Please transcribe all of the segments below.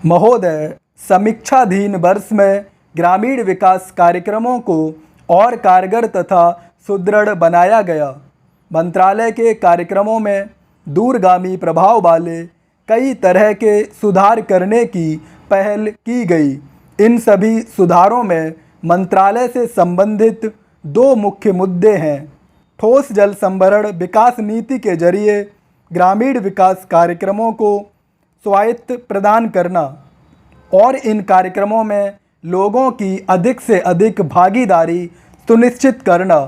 महोदय, समीक्षाधीन वर्ष में ग्रामीण विकास कार्यक्रमों को और कारगर तथा सुदृढ़ बनाया गया। मंत्रालय के कार्यक्रमों में दूरगामी प्रभाव वाले कई तरह के सुधार करने की पहल की गई। इन सभी सुधारों में मंत्रालय से संबंधित दो मुख्य मुद्दे हैं। ठोस जल संभरण विकास नीति के जरिए ग्रामीण विकास कार्यक्रमों को स्वायत्त प्रदान करना और इन कार्यक्रमों में लोगों की अधिक से अधिक भागीदारी सुनिश्चित करना।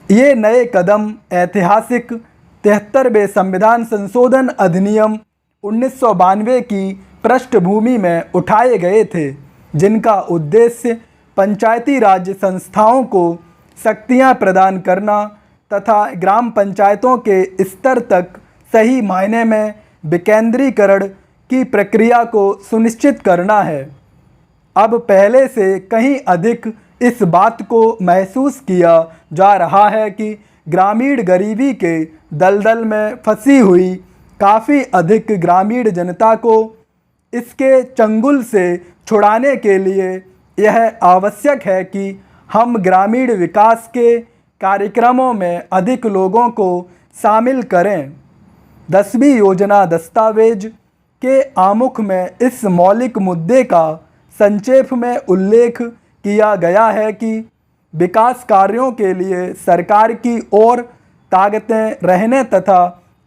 ये नए कदम ऐतिहासिक 73वें संविधान संशोधन अधिनियम 1992 की पृष्ठभूमि में उठाए गए थे, जिनका उद्देश्य पंचायती राज संस्थाओं को शक्तियां प्रदान करना तथा ग्राम पंचायतों के स्तर तक सही मायने में विकेंद्रीकरण की प्रक्रिया को सुनिश्चित करना है। अब पहले से कहीं अधिक इस बात को महसूस किया जा रहा है कि ग्रामीण गरीबी के दलदल में फंसी हुई काफ़ी अधिक ग्रामीण जनता को इसके चंगुल से छुड़ाने के लिए यह आवश्यक है कि हम ग्रामीण विकास के कार्यक्रमों में अधिक लोगों को शामिल करें। 10वीं योजना दस्तावेज के आमुख में इस मौलिक मुद्दे का संक्षेप में उल्लेख किया गया है कि विकास कार्यों के लिए सरकार की ओर ताकतें रहने तथा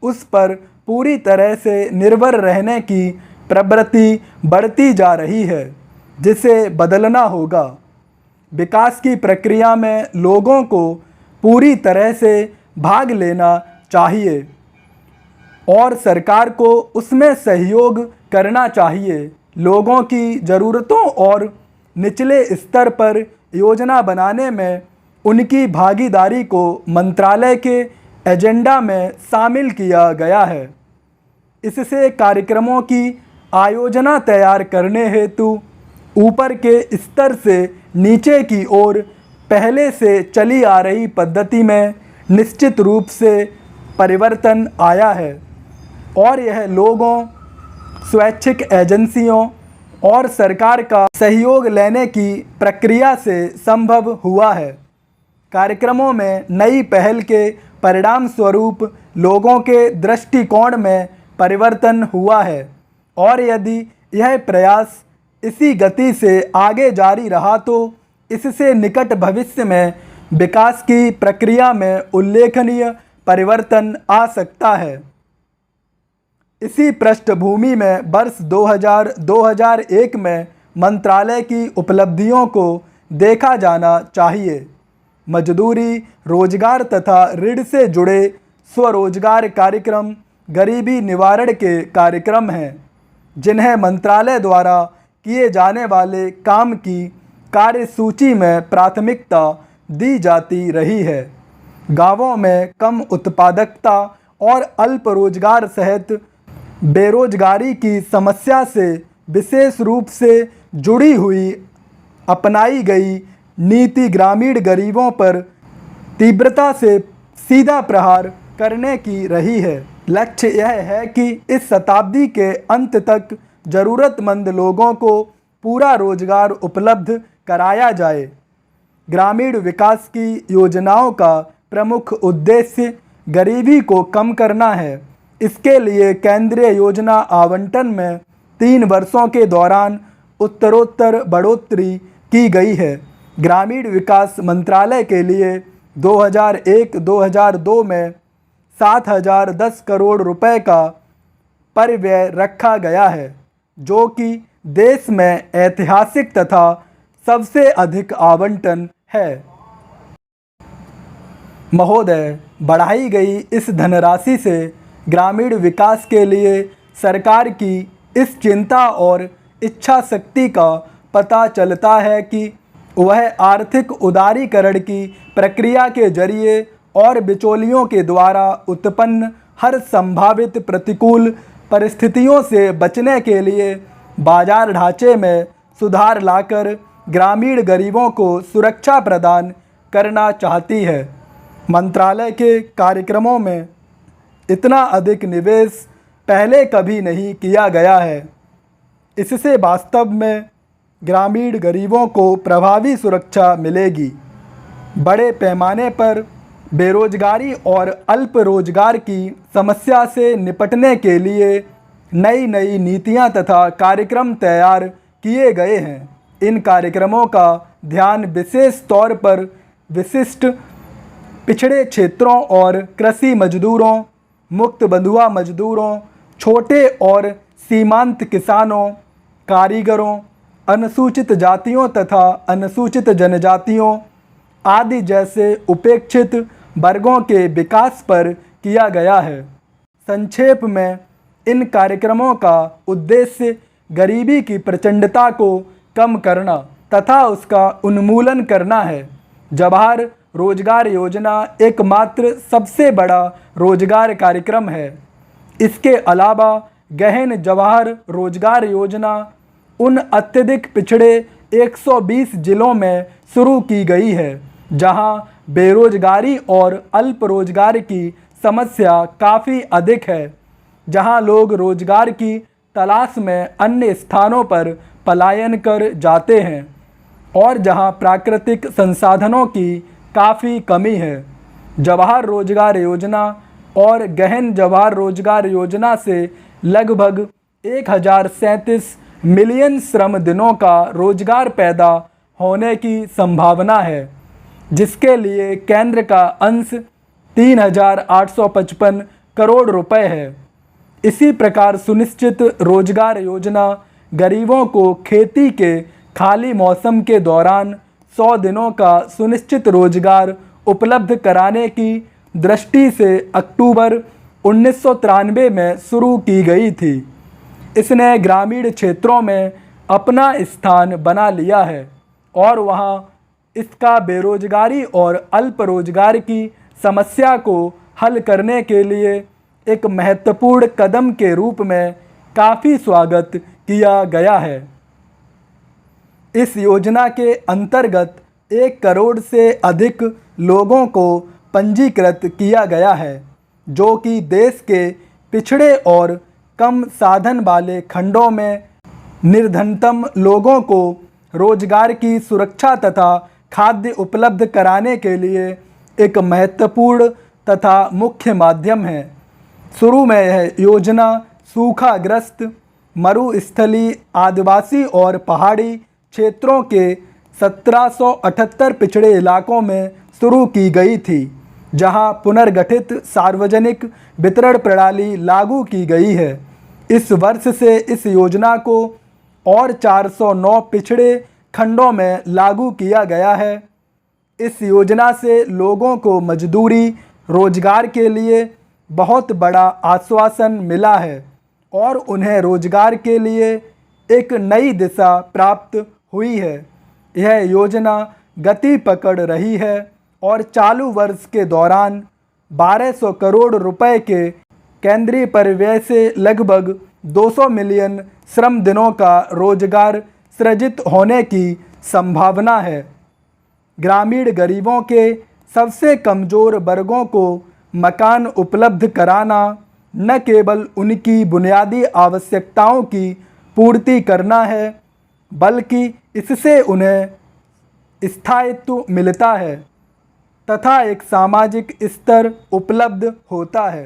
उस पर पूरी तरह से निर्भर रहने की प्रवृत्ति बढ़ती जा रही है, जिसे बदलना होगा। विकास की प्रक्रिया में लोगों को पूरी तरह से भाग लेना चाहिए और सरकार को उसमें सहयोग करना चाहिए। लोगों की ज़रूरतों और निचले स्तर पर योजना बनाने में उनकी भागीदारी को मंत्रालय के एजेंडा में शामिल किया गया है। इससे कार्यक्रमों की आयोजना तैयार करने हेतु ऊपर के स्तर से नीचे की ओर पहले से चली आ रही पद्धति में निश्चित रूप से परिवर्तन आया है और यह लोगों, स्वैच्छिक एजेंसियों और सरकार का सहयोग लेने की प्रक्रिया से संभव हुआ है। कार्यक्रमों में नई पहल के परिणाम स्वरूप लोगों के दृष्टिकोण में परिवर्तन हुआ है और यदि यह प्रयास इसी गति से आगे जारी रहा तो इससे निकट भविष्य में विकास की प्रक्रिया में उल्लेखनीय परिवर्तन आ सकता है। इसी पृष्ठभूमि में वर्ष 2001 में मंत्रालय की उपलब्धियों को देखा जाना चाहिए। मजदूरी, रोजगार तथा ऋण से जुड़े स्वरोजगार कार्यक्रम गरीबी निवारण के कार्यक्रम हैं, जिन्हें मंत्रालय द्वारा किए जाने वाले काम की कार्यसूची में प्राथमिकता दी जाती रही है। गांवों में कम उत्पादकता और अल्प रोजगार सहित बेरोजगारी की समस्या से विशेष रूप से जुड़ी हुई अपनाई गई नीति ग्रामीण गरीबों पर तीव्रता से सीधा प्रहार करने की रही है। लक्ष्य यह है कि इस शताब्दी के अंत तक ज़रूरतमंद लोगों को पूरा रोजगार उपलब्ध कराया जाए। ग्रामीण विकास की योजनाओं का प्रमुख उद्देश्य गरीबी को कम करना है। इसके लिए केंद्रीय योजना आवंटन में 3 वर्षों के दौरान उत्तरोत्तर बढ़ोतरी की गई है। ग्रामीण विकास मंत्रालय के लिए 2001-2002 में 7,010 करोड़ रुपए का परिव्यय रखा गया है, जो कि देश में ऐतिहासिक तथा सबसे अधिक आवंटन है। महोदय, बढ़ाई गई इस धनराशि से ग्रामीण विकास के लिए सरकार की इस चिंता और इच्छा शक्ति का पता चलता है कि वह आर्थिक उदारीकरण की प्रक्रिया के जरिए और बिचौलियों के द्वारा उत्पन्न हर संभावित प्रतिकूल परिस्थितियों से बचने के लिए बाजार ढांचे में सुधार लाकर ग्रामीण गरीबों को सुरक्षा प्रदान करना चाहती है। मंत्रालय के कार्यक्रमों में इतना अधिक निवेश पहले कभी नहीं किया गया है। इससे वास्तव में ग्रामीण गरीबों को प्रभावी सुरक्षा मिलेगी। बड़े पैमाने पर बेरोजगारी और अल्प रोजगार की समस्या से निपटने के लिए नई नई नीतियां तथा कार्यक्रम तैयार किए गए हैं। इन कार्यक्रमों का ध्यान विशेष तौर पर विशिष्ट पिछड़े क्षेत्रों और कृषि मजदूरों, मुक्त बंधुआ मजदूरों, छोटे और सीमांत किसानों, कारीगरों, अनुसूचित जातियों तथा अनुसूचित जनजातियों आदि जैसे उपेक्षित वर्गों के विकास पर किया गया है। संक्षेप में इन कार्यक्रमों का उद्देश्य गरीबी की प्रचंडता को कम करना तथा उसका उन्मूलन करना है। जवाहर रोजगार योजना एकमात्र सबसे बड़ा रोजगार कार्यक्रम है। इसके अलावा गहन जवाहर रोजगार योजना उन अत्यधिक पिछड़े 120 जिलों में शुरू की गई है जहां बेरोजगारी और अल्प रोजगार की समस्या काफ़ी अधिक है, जहां लोग रोजगार की तलाश में अन्य स्थानों पर पलायन कर जाते हैं और जहां प्राकृतिक संसाधनों की काफ़ी कमी है। जवाहर रोजगार योजना और गहन जवाहर रोजगार योजना से लगभग 1037 मिलियन श्रम दिनों का रोजगार पैदा होने की संभावना है, जिसके लिए केंद्र का अंश 3,855 करोड़ रुपए है। इसी प्रकार सुनिश्चित रोजगार योजना गरीबों को खेती के खाली मौसम के दौरान 100 दिनों का सुनिश्चित रोजगार उपलब्ध कराने की दृष्टि से अक्टूबर 1993 में शुरू की गई थी। इसने ग्रामीण क्षेत्रों में अपना स्थान बना लिया है और वहां इसका बेरोजगारी और अल्प रोजगार की समस्या को हल करने के लिए एक महत्वपूर्ण कदम के रूप में काफ़ी स्वागत किया गया है। इस योजना के अंतर्गत 1 करोड़ से अधिक लोगों को पंजीकृत किया गया है, जो कि देश के पिछड़े और कम साधन वाले खंडों में निर्धनतम लोगों को रोजगार की सुरक्षा तथा खाद्य उपलब्ध कराने के लिए एक महत्वपूर्ण तथा मुख्य माध्यम है। शुरू में यह योजना सूखाग्रस्त, मरुस्थलीय, आदिवासी और पहाड़ी क्षेत्रों के 1778 पिछड़े इलाकों में शुरू की गई थी, जहां पुनर्गठित सार्वजनिक वितरण प्रणाली लागू की गई है। इस वर्ष से इस योजना को और 409 पिछड़े खंडों में लागू किया गया है। इस योजना से लोगों को मजदूरी रोजगार के लिए बहुत बड़ा आश्वासन मिला है और उन्हें रोजगार के लिए एक नई दिशा प्राप्त हुई है। यह योजना गति पकड़ रही है और चालू वर्ष के दौरान 1200 करोड़ रुपए के केंद्रीय परिव्यय से लगभग 200 मिलियन श्रम दिनों का रोजगार सृजित होने की संभावना है। ग्रामीण गरीबों के सबसे कमज़ोर वर्गों को मकान उपलब्ध कराना न केवल उनकी बुनियादी आवश्यकताओं की पूर्ति करना है, बल्कि इससे उन्हें स्थायित्व मिलता है तथा एक सामाजिक स्तर उपलब्ध होता है।